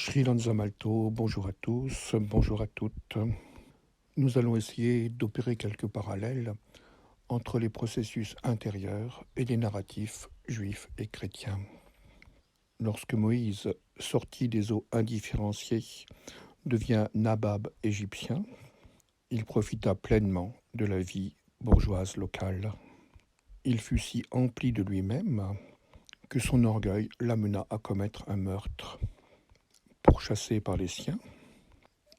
Sri Lanzamalto, bonjour à tous, bonjour à toutes. Nous allons essayer d'opérer quelques parallèles entre les processus intérieurs et les narratifs juifs et chrétiens. Lorsque Moïse, sorti des eaux indifférenciées, devient nabab égyptien, il profita pleinement de la vie bourgeoise locale. Il fut si empli de lui-même que son orgueil l'amena à commettre un meurtre. Pourchassé par les siens,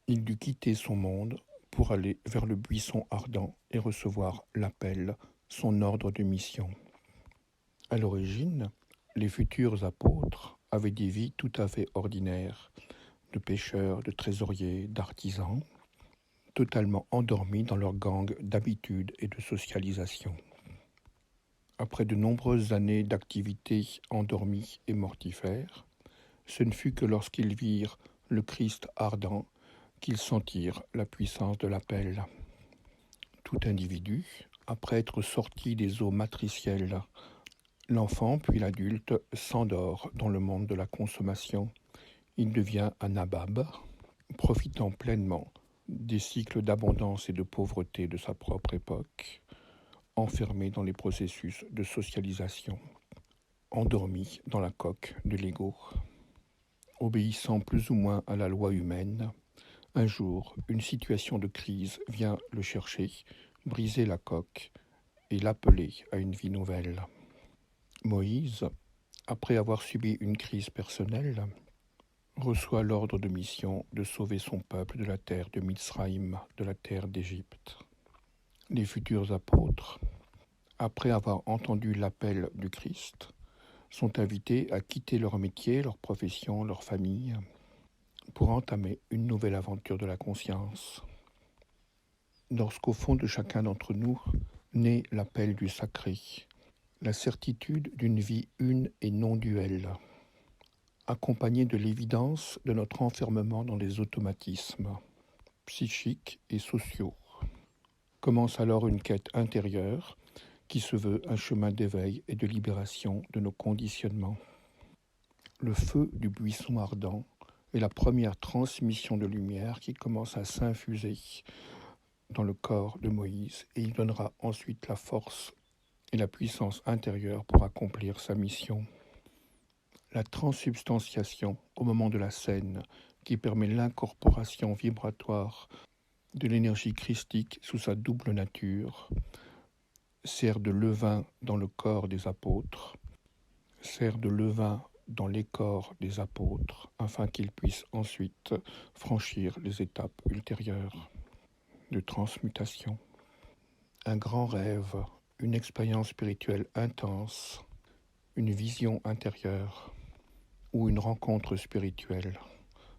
il dut quitter son monde pour aller vers le buisson ardent et recevoir l'appel, son ordre de mission. À l'origine, les futurs apôtres avaient des vies tout à fait ordinaires, de pêcheurs, de trésoriers, d'artisans, totalement endormis dans leur gang d'habitudes et de socialisation. Après de nombreuses années d'activité endormies et mortifères, ce ne fut que lorsqu'ils virent le Christ ardent qu'ils sentirent la puissance de l'appel. Tout individu, après être sorti des eaux matricielles, l'enfant puis l'adulte s'endort dans le monde de la consommation. Il devient un nabab, profitant pleinement des cycles d'abondance et de pauvreté de sa propre époque, enfermé dans les processus de socialisation, endormi dans la coque de l'ego. Obéissant plus ou moins à la loi humaine, un jour, une situation de crise vient le chercher, briser la coque et l'appeler à une vie nouvelle. Moïse, après avoir subi une crise personnelle, reçoit l'ordre de mission de sauver son peuple de la terre de Mitzraïm, de la terre d'Égypte. Les futurs apôtres, après avoir entendu l'appel du Christ, sont invités à quitter leur métier, leur profession, leur famille, pour entamer une nouvelle aventure de la conscience. Lorsqu'au fond de chacun d'entre nous naît l'appel du sacré, la certitude d'une vie une et non duelle, accompagnée de l'évidence de notre enfermement dans les automatismes psychiques et sociaux, commence alors une quête intérieure qui se veut un chemin d'éveil et de libération de nos conditionnements. Le feu du buisson ardent est la première transmission de lumière qui commence à s'infuser dans le corps de Moïse et il donnera ensuite la force et la puissance intérieure pour accomplir sa mission. La transsubstantiation au moment de la scène qui permet l'incorporation vibratoire de l'énergie christique sous sa double nature sert de levain dans le corps des apôtres, sert de levain dans les corps des apôtres afin qu'ils puissent ensuite franchir les étapes ultérieures de transmutation. Un grand rêve, une expérience spirituelle intense, une vision intérieure ou une rencontre spirituelle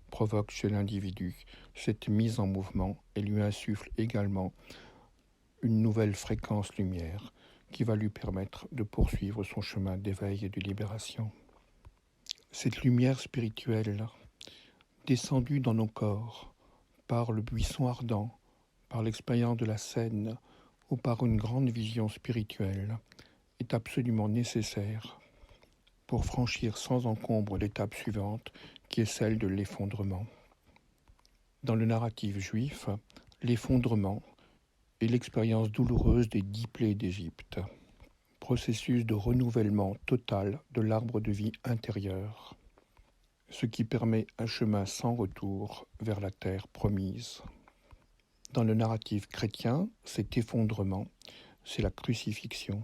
provoque chez l'individu cette mise en mouvement et lui insuffle également une nouvelle fréquence lumière qui va lui permettre de poursuivre son chemin d'éveil et de libération. Cette lumière spirituelle, descendue dans nos corps par le buisson ardent, par l'expérience de la scène ou par une grande vision spirituelle, est absolument nécessaire pour franchir sans encombre l'étape suivante qui est celle de l'effondrement. Dans le narratif juif, l'effondrement est l'expérience douloureuse des 10 plaies d'Égypte, processus de renouvellement total de l'arbre de vie intérieur, ce qui permet un chemin sans retour vers la terre promise. Dans le narratif chrétien, cet effondrement, c'est la crucifixion,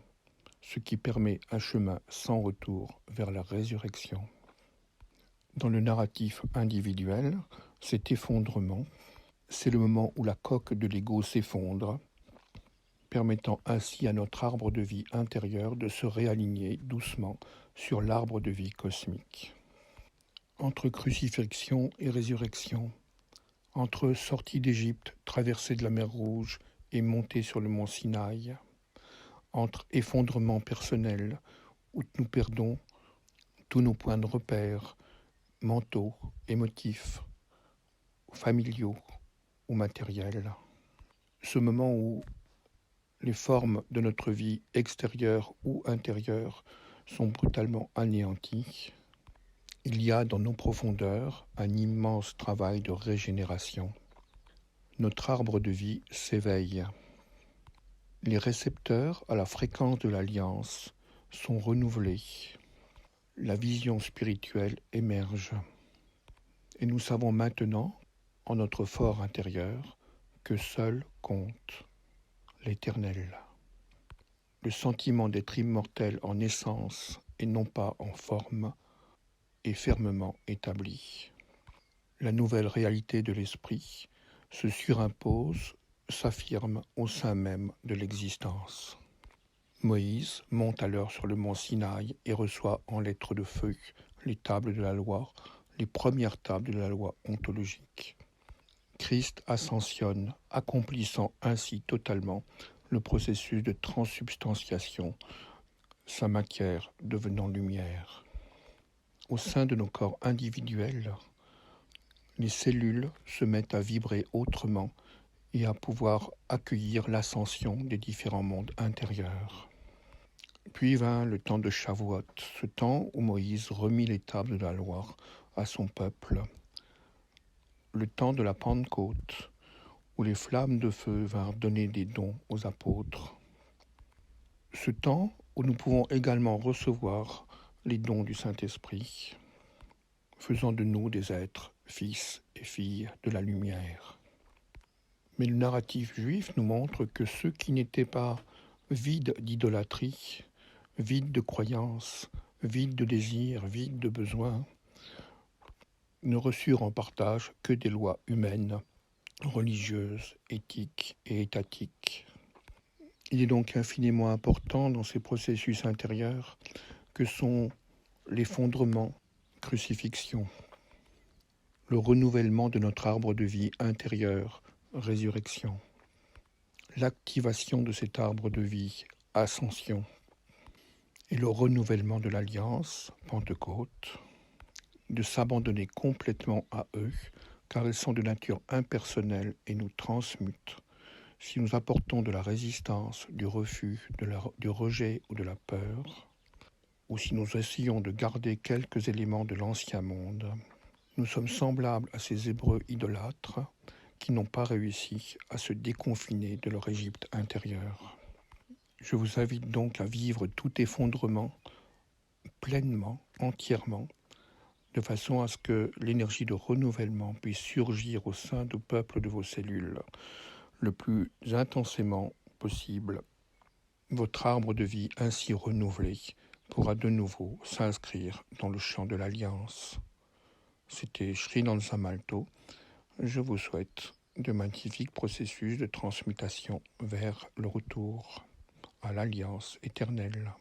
ce qui permet un chemin sans retour vers la résurrection. Dans le narratif individuel, cet effondrement, c'est le moment où la coque de l'ego s'effondre, permettant ainsi à notre arbre de vie intérieur de se réaligner doucement sur l'arbre de vie cosmique. Entre crucifixion et résurrection, entre sortie d'Égypte, traversée de la mer Rouge et montée sur le mont Sinaï, entre effondrement personnel où nous perdons tous nos points de repère, mentaux, émotifs, familiaux ou matériels. Ce moment où les formes de notre vie extérieure ou intérieure sont brutalement anéanties Il y a dans nos profondeurs un immense travail de régénération. Notre arbre de vie s'éveille. Les récepteurs à la fréquence de l'alliance sont renouvelés. La vision spirituelle émerge. Et nous savons maintenant, en notre fort intérieur, que seul compte l'Éternel. Le sentiment d'être immortel en essence et non pas en forme est fermement établi. La nouvelle réalité de l'esprit se surimpose, s'affirme au sein même de l'existence. Moïse monte alors sur le mont Sinaï et reçoit en lettres de feu les tables de la loi, les premières tables de la loi ontologique. Christ ascensionne, accomplissant ainsi totalement le processus de transsubstantiation, sa matière devenant lumière. Au sein de nos corps individuels, les cellules se mettent à vibrer autrement et à pouvoir accueillir l'ascension des différents mondes intérieurs. Puis vint le temps de Shavuot, ce temps où Moïse remit les tables de la loi à son peuple, le temps de la Pentecôte, où les flammes de feu vinrent donner des dons aux apôtres, ce temps où nous pouvons également recevoir les dons du Saint-Esprit, faisant de nous des êtres, fils et filles de la lumière. Mais le narratif juif nous montre que ceux qui n'étaient pas vides d'idolâtrie, vides de croyances, vides de désirs, vides de besoins, ne reçurent en partage que des lois humaines, religieuses, éthiques et étatiques. Il est donc infiniment important dans ces processus intérieurs que sont l'effondrement, crucifixion, le renouvellement de notre arbre de vie intérieur, résurrection, l'activation de cet arbre de vie, ascension, et le renouvellement de l'alliance, Pentecôte, de s'abandonner complètement à eux, car ils sont de nature impersonnelle et nous transmutent. Si nous apportons de la résistance, du refus, du rejet ou de la peur, ou si nous essayons de garder quelques éléments de l'ancien monde, nous sommes semblables à ces Hébreux idolâtres qui n'ont pas réussi à se déconfiner de leur Égypte intérieure. Je vous invite donc à vivre tout effondrement pleinement, entièrement, de façon à ce que l'énergie de renouvellement puisse surgir au sein du peuple de vos cellules le plus intensément possible. Votre arbre de vie ainsi renouvelé pourra de nouveau s'inscrire dans le champ de l'Alliance. C'était Sri Nansa Malto. Je vous souhaite de magnifiques processus de transmutation vers le retour à l'Alliance éternelle.